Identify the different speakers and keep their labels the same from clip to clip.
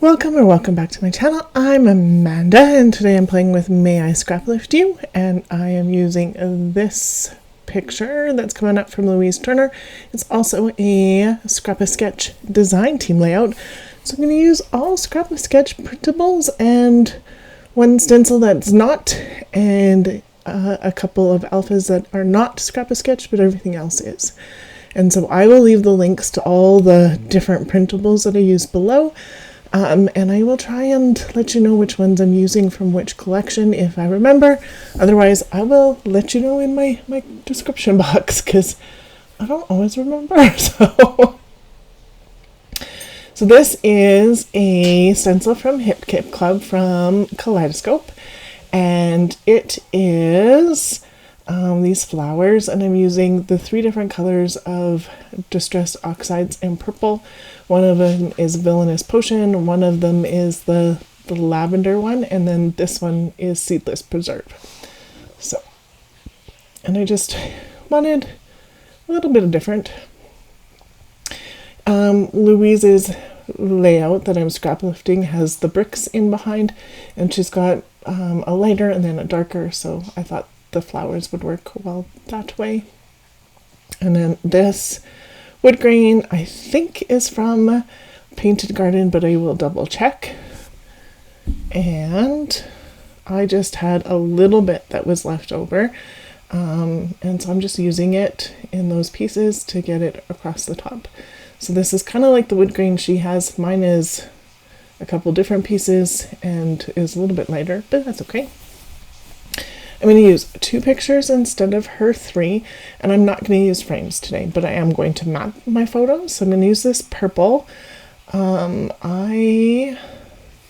Speaker 1: Welcome or welcome back to my channel. I'm Amanda and today I'm playing with May I Scraplift You, and I am using this picture that's coming up from Louise Turner. It's also a Scrap-A-Sketch design team layout. So I'm going to use all Scrap-A-Sketch printables and one stencil that's not, and a couple of alphas that are not Scrap-A-Sketch, but everything else is. And so I will leave the links to all the different printables that I use below. And I will try and let you know which ones I'm using from which collection if I remember. Otherwise, I will let you know in my description box because I don't always remember. So this is a stencil from Hip Kip Club from Kaleidoscope. And it is these flowers, and I'm using the 3 different colors of Distressed Oxides and purple. One of them is Villainous Potion, one of them is the lavender one, and then this one is Seedless Preserve. So, and I just wanted a little bit of different. Louise's layout that I'm scrap lifting has the bricks in behind, and she's got a lighter and then a darker, so I thought the flowers would work well that way. And then this wood grain I think is from Painted Garden, but I will double check. And I just had a little bit that was left over, and so I'm just using it in those pieces to get it across the top. So this is kind of like the wood grain she has. Mine is a couple different pieces and is a little bit lighter, but that's okay. I'm going to use 2 pictures instead of her 3, and I'm not going to use frames today, but I am going to map my photos. So I'm going to use this purple. I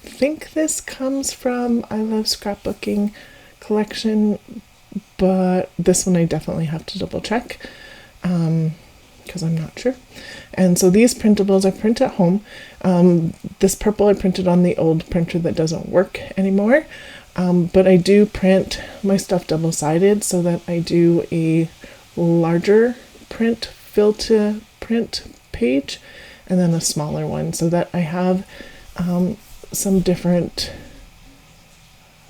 Speaker 1: think this comes from I Love Scrapbooking collection, but this one I definitely have to double check because I'm not sure. And so these printables I print at home. This purple I printed on the old printer that doesn't work anymore. But I do print my stuff double-sided so that I do a larger print, fill to print page, and then a smaller one so that I have some different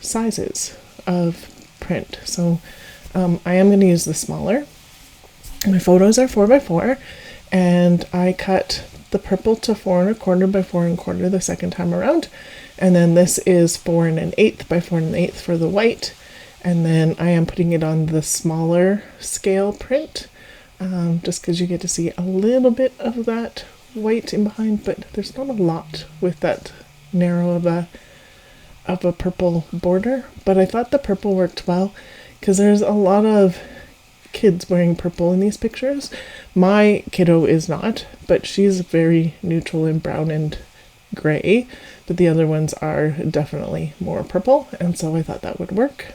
Speaker 1: sizes of print. So I am going to use the smaller. My photos are 4x4, and I cut the purple to 4 1/4 by 4 1/4 the second time around. And then this is 4 1/8 by 4 1/8 for the white. And then I am putting it on the smaller scale print, just because you get to see a little bit of that white in behind, but there's not a lot with that narrow of a purple border. But I thought the purple worked well because there's a lot of kids wearing purple in these pictures. My kiddo is not, but she's very neutral in brown and gray, but the other ones are definitely more purple, and so I thought that would work.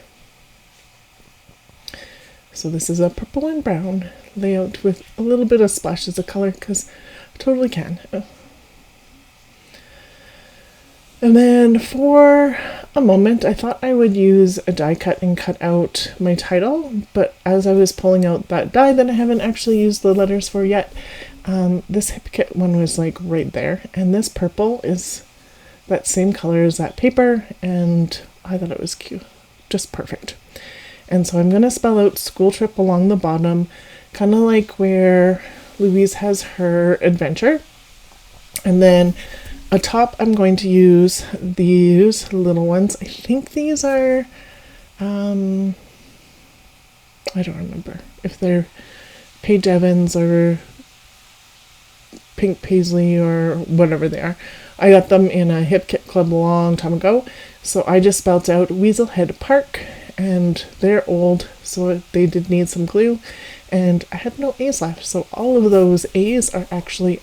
Speaker 1: So this is a purple and brown layout with a little bit of splashes of color because I totally can. And then for a moment I thought I would use a die cut and cut out my title, but as I was pulling out that die that I haven't actually used the letters for yet, this Hip Kit one was like right there, and this purple is that same color as that paper, and I thought it was cute, just perfect. And so I'm going to spell out School Trip along the bottom, kind of like where Louise has her adventure. And then atop I'm going to use these little ones. I think these are, I don't remember if they're Paige Evans or Pink Paisley or whatever they are. I got them in a Hip Kit Club a long time ago, so I just spelled out Weaselhead Park, and they're old, so they did need some glue, and I had no A's left, so all of those A's are actually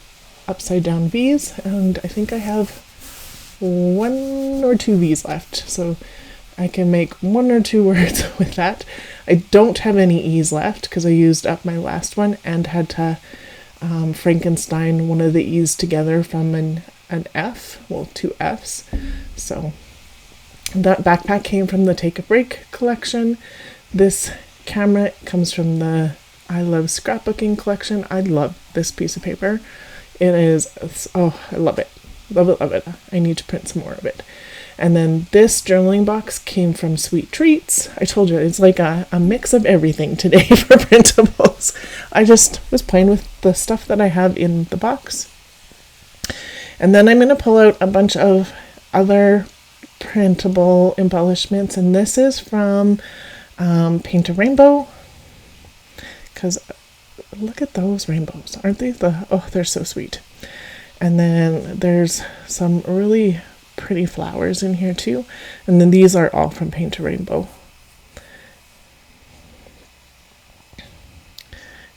Speaker 1: upside down V's, and I think I have 1 or 2 V's left, so I can make 1 or 2 words with that. I don't have any E's left because I used up my last one and had to Frankenstein one of the E's together from an F, well, 2 F's. So that backpack came from the Take a Break collection. This camera comes from the I Love Scrapbooking collection. I love this piece of paper. It is, oh, I love it. Love it, love it. I need to print some more of it. And then this journaling box came from Sweet Treats. I told you, it's like a mix of everything today for printables. I just was playing with the stuff that I have in the box. And then I'm going to pull out a bunch of other printable embellishments. And this is from Paint a Rainbow. Because look at those rainbows. Aren't they? Oh, they're so sweet. And then there's some really pretty flowers in here too. And then these are all from Paint a Rainbow.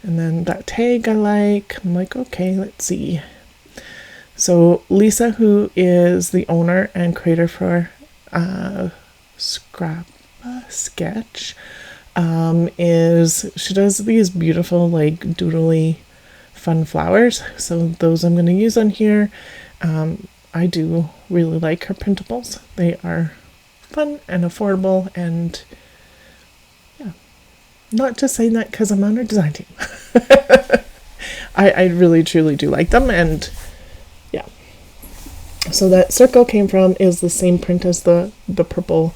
Speaker 1: And then that tag I like. I'm like, okay, let's see. So Lisa, who is the owner and creator for Sketch, she does these beautiful, like, doodly fun flowers. So those I'm going to use on here. I do really like her printables. They are fun and affordable, and yeah, not just saying that because I'm on her design team. I really truly do like them, and yeah. So that circle came from is the same print as the purple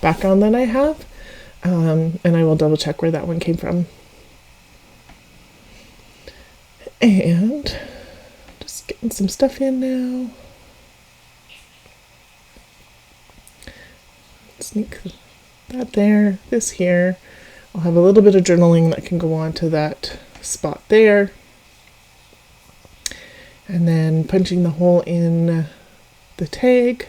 Speaker 1: background that I have, and I will double check where that one came from. And just getting some stuff in now. Sneak that there, this here. I'll have a little bit of journaling that can go on to that spot there. And then punching the hole in the tag.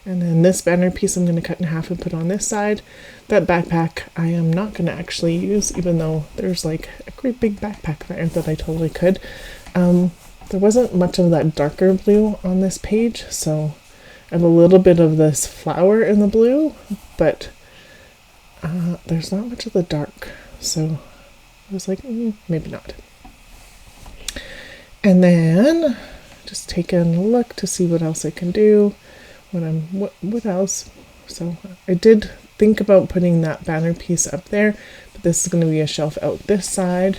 Speaker 1: And then this banner piece I'm going to cut in half and put on this side. That backpack I am not going to actually use, even though there's like a great big backpack there that I totally could. There wasn't much of that darker blue on this page, so I have a little bit of this flower in the blue, but there's not much of the dark, so I was like, maybe not. And then just taking a look to see what else I can do. What else? So I did think about putting that banner piece up there, but this is going to be a shelf out this side.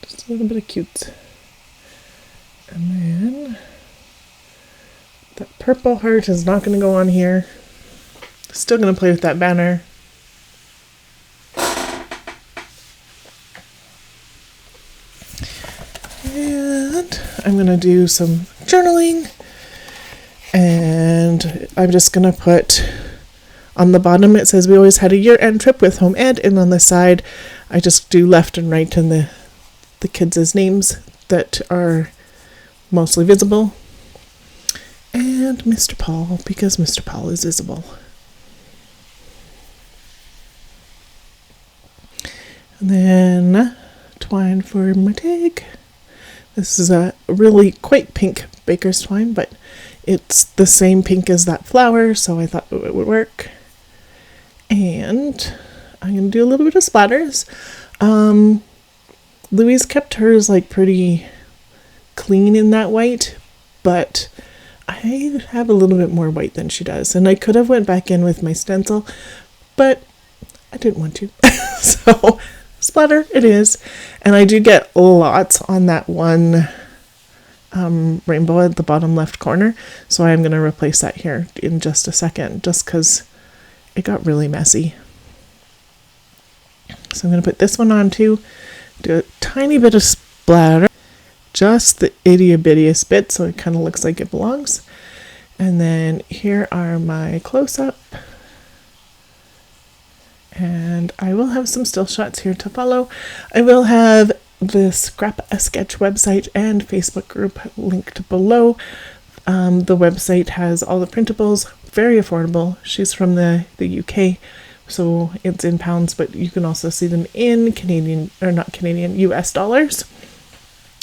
Speaker 1: Just a little bit of cute. And then that purple heart is not going to go on here. Still going to play with that banner. And I'm going to do some journaling. And I'm just going to put on the bottom, it says we always had a year-end trip with home ed. And on the side, I just do left and right and the kids' names that are mostly visible. And Mr. Paul, because Mr. Paul is visible. And then twine for my tag. This is a really quite pink baker's twine, but it's the same pink as that flower, so I thought it would work. And I'm going to do a little bit of splatters. Louise kept hers like pretty clean in that white, but I have a little bit more white than she does. And I could have went back in with my stencil, but I didn't want to. So splatter it is. And I do get lots on that one rainbow at the bottom left corner, so I'm going to replace that here in just a second, just because it got really messy. So I'm going to put this one on too, do a tiny bit of splatter, just the itty-bittiest bit, so it kind of looks like it belongs. And then here are my close-up, and I will have some still shots here to follow. I will have the Sketch website and Facebook group linked below. The website has all the printables, very affordable. She's from the UK, so it's in pounds, but you can also see them in US dollars,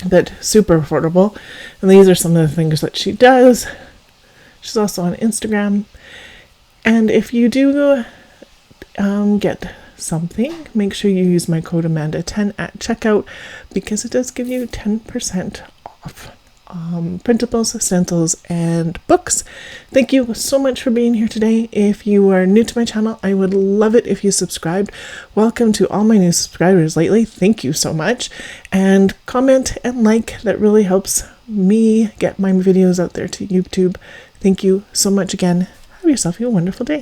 Speaker 1: but super affordable. And these are some of the things that she does. She's also on Instagram. And if you do get something, make sure you use my code Amanda10 at checkout, because it does give you 10% off printables, stencils, and books. Thank you so much for being here today. If you are new to my channel, I would love it if you subscribed. Welcome to all my new subscribers lately. Thank you so much. And comment and like, that really helps me get my videos out there to YouTube. Thank you so much again. Have yourself a wonderful day.